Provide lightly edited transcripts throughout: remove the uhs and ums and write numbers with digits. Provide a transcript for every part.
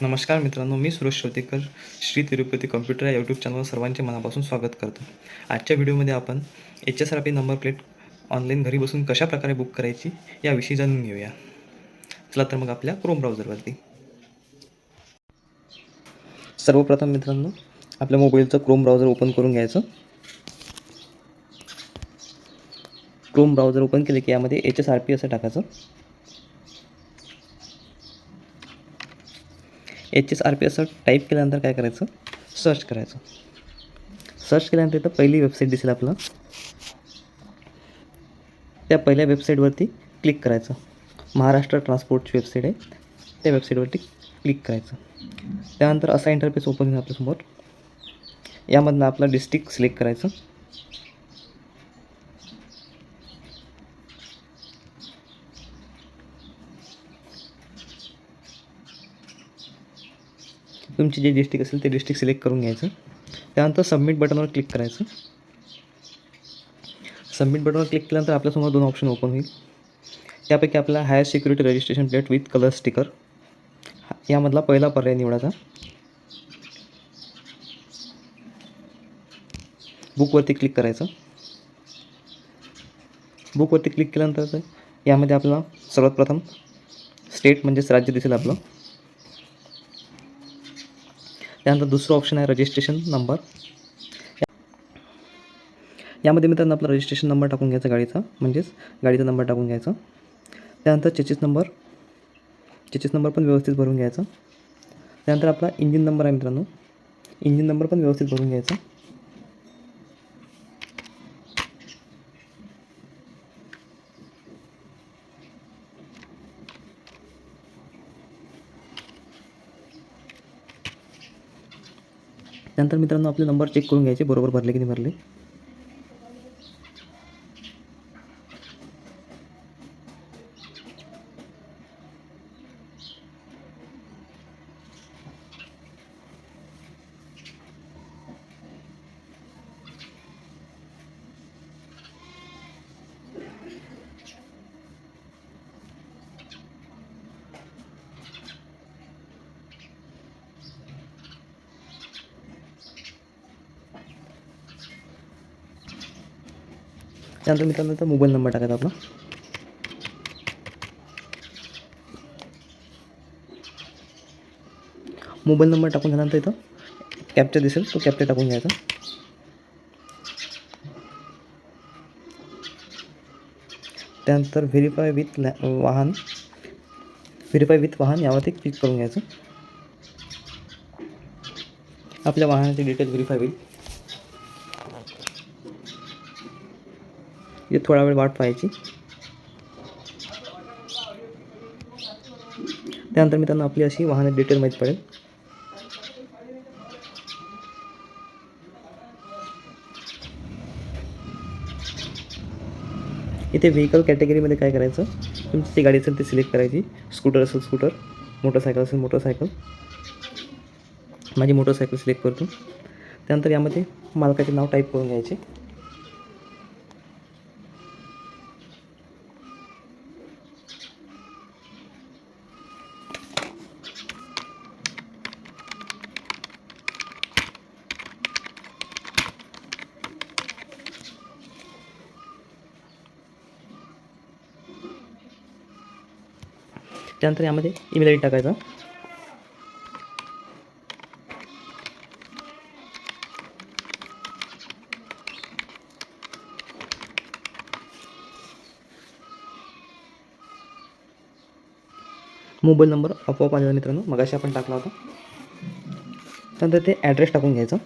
नमस्कार मित्रांनो, मी सुरेश श्रोतेकर श्री तिरुपती कॉम्प्युटर या यूट्यूब चॅनलवर सर्वांचे मनापासून स्वागत करतो. आजच्या व्हिडिओमध्ये आपण HSRP नंबर प्लेट ऑनलाईन घरी बसून कशाप्रकारे बुक करायची याविषयी जाणून घेऊया. चला तर मग आपल्या क्रोम ब्राउझरवरती सर्वप्रथम मित्रांनो आपल्या मोबाईलचं क्रोम ब्राउझर ओपन करून घ्यायचं. क्रोम ब्राउझर ओपन केले की यामध्ये HSRP असं टाकायचं. HSRP असं टाईप केल्यानंतर काय करायचं, सर्च करायचं. सर्च केल्यानंतर इथं पहिली वेबसाईट दिसेल आपलं, त्या पहिल्या वेबसाईटवरती क्लिक करायचं. महाराष्ट्र ट्रान्सपोर्टची वेबसाईट आहे, त्या वेबसाईटवरती क्लिक करायचं. त्यानंतर असा इंटरफेस ओपन होईल आपल्यासमोर. यामधनं आपलं डिस्ट्रिक्ट सिलेक्ट करायचं. तुमची जे डिस्ट्रिक्ट असेल ते डिस्ट्रिक्ट सिलेक्ट करून घ्यायचं. त्यानंतर सबमिट बटनवर क्लिक करायचं. सबमिट बटनवर क्लिक केल्यानंतर आपल्यासमोर दोन ऑप्शन ओपन होईल. त्यापैकी आपला higher security registration plate with colour sticker यामधला पहिला पर्याय निवडायचा. बुकवरती क्लिक करायचं. बुकवरती क्लिक केल्यानंतर यामध्ये आपल्याला सर्वात प्रथम स्टेट म्हणजेच राज्य दिसेल आपलं. त्यानंतर दुसरं ऑप्शन आहे रजिस्ट्रेशन नंबर. यामध्ये मित्रांनो आपला रजिस्ट्रेशन नंबर टाकून घ्यायचा गाडीचा, म्हणजेच गाडीचा नंबर टाकून घ्यायचा. त्यानंतर चेसिस नंबर पण व्यवस्थित भरून घ्यायचा. त्यानंतर आपला इंजिन नंबर आहे मित्रांनो, इंजिन नंबर पण व्यवस्थित भरून घ्यायचा. त्यानंतर मित्रांनो आपले नंबर चेक करून घ्यायचे, बरोबर भरले की नाही भरले. त्यानंतर मित्रांनो तर मोबाईल नंबर टाकायचा आपला. मोबाईल नंबर टाकून झाल्यानंतर इथं कॅप्चा दिसेल, तो कॅप्चा टाकून घ्यायचा. त्यानंतर व्हेरीफाय विथ वाहन यावरती क्लिक करून घ्यायचं. आपल्या वाहनाची डिटेल व्हेरीफाय होईल. हे थोडा वेळ वाट पाहायची. त्यानंतर मित्रांनो आपली अशी वाहनाची डिटेल माहीत पडेल. इथे व्हेकल कॅटेगरीमध्ये काय करायचं, तुमची जी गाडी असेल ती सिलेक्ट करायची. स्कूटर असेल स्कूटर, मोटरसायकल असेल मोटरसायकल. माझी मोटरसायकल सिलेक्ट करतो. त्यानंतर यामध्ये मालकाचे नाव टाईप करून घ्यायचे. त्यानंतर यामध्ये ईमेल आय डी टाकायचा. मोबाईल नंबर आपोआप आलेला मित्रांनो, मगाशी आपण टाकला होता. त्यानंतर ते ॲड्रेस टाकून घ्यायचा.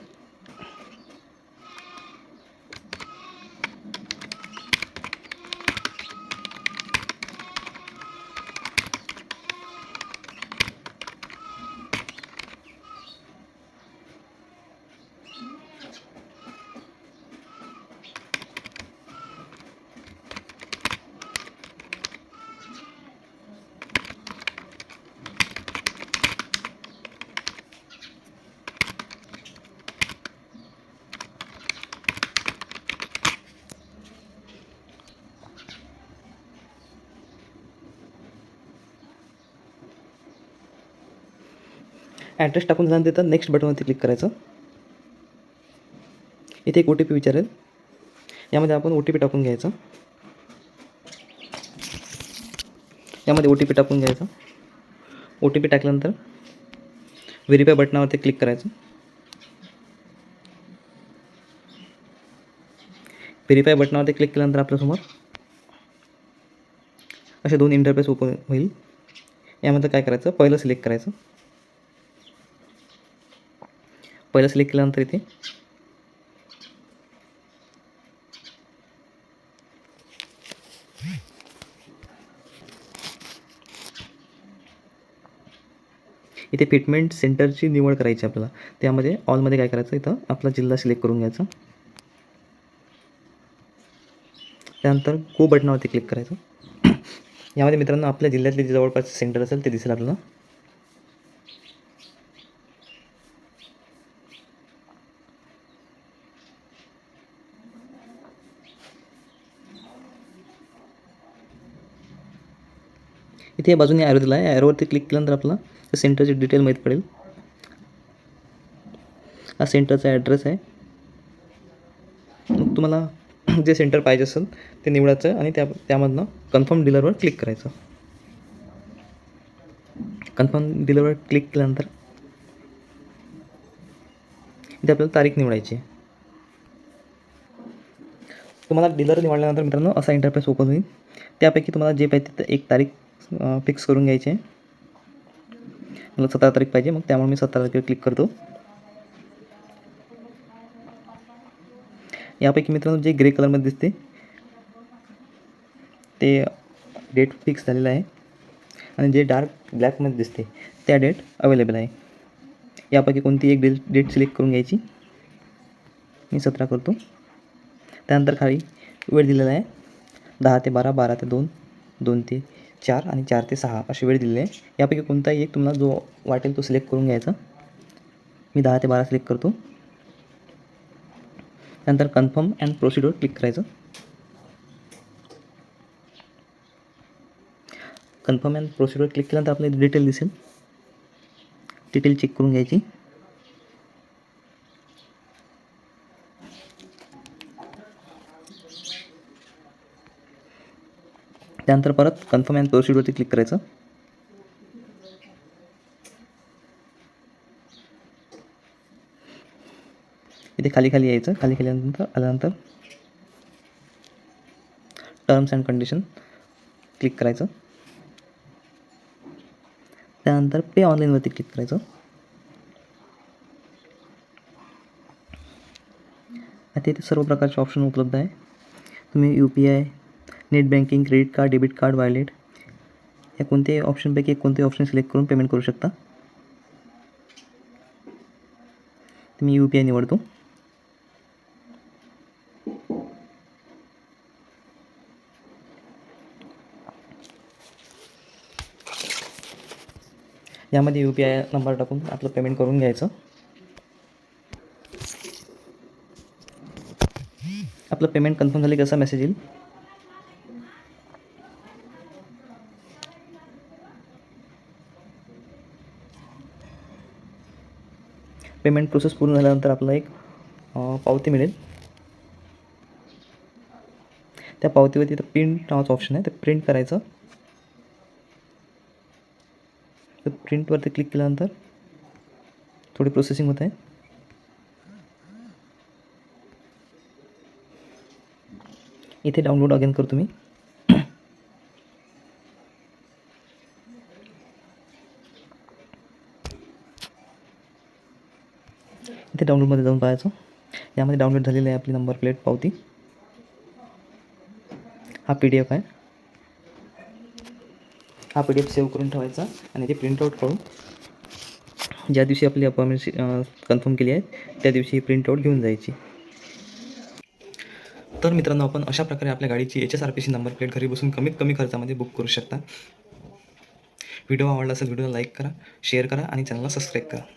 ॲड्रेस टाकून झाल्यानंतर नेक्स्ट बटनवरती क्लिक करायचं. इथे एक OTP विचारेल. यामध्ये आपण OTP टाकून घ्यायचा. यामध्ये OTP टाकून घ्यायचा. OTP टाकल्यानंतर व्हेरीफाय बटनावरती क्लिक करायचं. व्हेरीफाय बटनावरती क्लिक केल्यानंतर आपल्यासमोर असे 2 इंटरफेस ओपन होईल. यामध्ये काय करायचं, पहिलं सिलेक्ट करायचं. पहिलं सिलेक्ट केल्यानंतर इथे फिटमेंट सेंटरची निवड करायची आपल्याला. त्यामध्ये ऑलमध्ये काय करायचं, इथं आपला जिल्हा सिलेक्ट करून घ्यायचा. त्यानंतर गो बटनावरती क्लिक करायचं. यामध्ये मित्रांनो आपल्या जिल्ह्यातले जे जवळपास सेंटर असेल ते दिसेल आपल्याला. इथे बाजूने ॲरो दिला आहे. ॲरोवरती क्लिक केल्यानंतर आपल्याला सेंटरची डिटेल माहीत पडेल. हा सेंटरचा ॲड्रेस आहे. मग तुम्हाला जे सेंटर पाहिजे असेल ते निवडायचं आणि त्यामधनं कन्फर्म डीलरवर क्लिक करायचं. कन्फर्म डीलरवर क्लिक केल्यानंतर इथे आपल्याला तारीख निवडायची आहे. तुम्हाला डीलर निवडल्यानंतर मित्रांनो असा इंटरफेस ओपन होईल. त्यापैकी तुम्हाला जे पाहिजे ते एक तारीख फिक्स करून घ्यायची आहे. मला 17 तारीख पाहिजे, मग त्यामुळे मी 17 तारखेवर क्लिक करतो. यापैकी मित्रांनो जे ग्रे कलरमध्ये दिसते ते डेट फिक्स झालेलं आहे आणि जे डार्क ब्लॅकमध्ये दिसते त्या डेट अवेलेबल आहे. यापैकी कोणती एक डेट सिलेक्ट करून घ्यायची. मी 17 करतो. त्यानंतर खाली वेळ दिलेला आहे 10 ते 12, 12 ते 2, 2 ते 4 आणि 4 ते 6 अशी वेळ दिलेली आहे. यापैकी कोणताही एक तुम्हाला जो वाटेल तो सिलेक्ट करून घ्यायचा. मी 10 ते 12 सिलेक्ट करतो. त्यानंतर कन्फर्म अँड प्रोसीडवर क्लिक करायचं. कन्फर्म अँड प्रोसीडवर क्लिक केल्यानंतर आपल्याला डिटेल दिसेल. डिटेल चेक करून घ्यायची. त्यानंतर परत कन्फर्म अँड प्रोसीडवरती क्लिक करायचं. इथे खाली यायचं. खाली आल्यानंतर टर्म्स अँड कंडिशन क्लिक करायचं. त्यानंतर पे ऑनलाईनवरती क्लिक करायचं. आता इथे सर्व प्रकारचे ऑप्शन उपलब्ध आहे. तुम्ही UPI, net banking, credit card, debit card, wallet या कोणत्याही ऑप्शनपैकी कोणतेही ऑप्शन सिलेक्ट करून पेमेंट करू शकता. मी UPI निवडतो. यामध्ये UPI नंबर टाकून आपलं पेमेंट करून घ्यायचं. आपलं पेमेंट कन्फर्म झाले की असा मेसेज येईल. पेमेंट प्रोसेस पूर्ण झाल्यानंतर आपल्याला एक पावती मिळेल. त्या पावतीवरती तिथं प्रिंट नावाचं ऑप्शन आहे, ते प्रिंट करायचं. तर प्रिंटवरती क्लिक केल्यानंतर थोडी प्रोसेसिंग होत आहे. इथे डाउनलोड अगेन करतो मी. इथे डाउनलोडमध्ये जाऊन पाहायचं. यामध्ये डाउनलोड झालेली आहे आपली नंबर प्लेट पावती. हा PDF आहे. हा PDF सेव्ह करून ठेवायचा आणि ते प्रिंटआउट करून ज्या दिवशी आपली अपॉइंटमेंट कन्फर्म केली आहे त्या दिवशी प्रिंटआउट घेऊन जायची. तर मित्रांनो आपण अशा प्रकारे आपल्या गाडीची HSRPC नंबर प्लेट घरी बसून कमीत कमी खर्चामध्ये बुक करू शकता. व्हिडिओ आवडला असेल व्हिडिओला लाईक करा, शेअर करा आणि चॅनलला सबस्क्राईब करा.